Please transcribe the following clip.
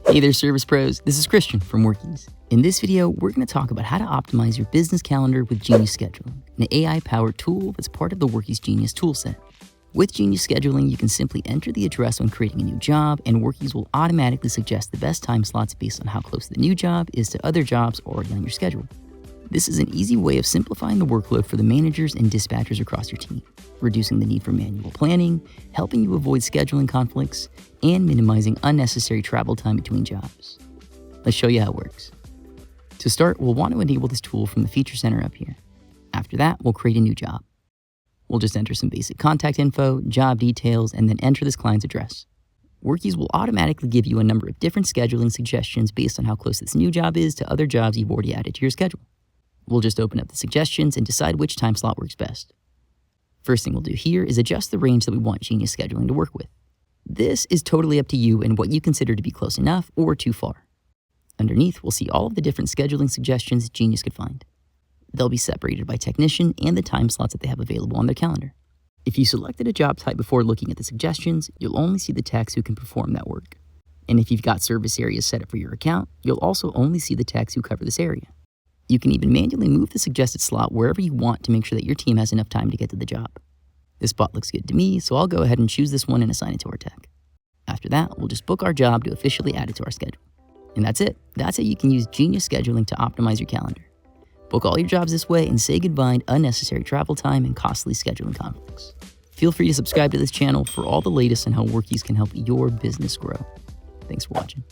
Hey there, service pros. This is Christian from Workiz. In this video, we're going to talk about how to optimize your business calendar with Genius Scheduling, an AI-powered tool that's part of the Workiz Genius toolset. With Genius Scheduling, you can simply enter the address when creating a new job, and Workiz will automatically suggest the best time slots based on how close the new job is to other jobs already on your schedule. This is an easy way of simplifying the workload for the managers and dispatchers across your team, reducing the need for manual planning, helping you avoid scheduling conflicts, and minimizing unnecessary travel time between jobs. Let's show you how it works. To start, we'll want to enable this tool from the Feature Center up here. After that, we'll create a new job. We'll just enter some basic contact info, job details, and then enter this client's address. Workiz will automatically give you a number of different scheduling suggestions based on how close this new job is to other jobs you've already added to your schedule. We'll just open up the suggestions and decide which time slot works best. First thing we'll do here is adjust the range that we want Genius Scheduling to work with. This is totally up to you and what you consider to be close enough or too far. Underneath, we'll see all of the different scheduling suggestions Genius could find. They'll be separated by technician and the time slots that they have available on their calendar. If you selected a job type before looking at the suggestions, you'll only see the techs who can perform that work. And if you've got service areas set up for your account, you'll also only see the techs who cover this area. You can even manually move the suggested slot wherever you want to make sure that your team has enough time to get to the job. This spot looks good to me, so I'll go ahead and choose this one and assign it to our tech. After that, we'll just book our job to officially add it to our schedule. And that's it. That's how you can use Genius Scheduling to optimize your calendar. Book all your jobs this way and say goodbye to unnecessary travel time and costly scheduling conflicts. Feel free to subscribe to this channel for all the latest on how Workiz can help your business grow. Thanks for watching.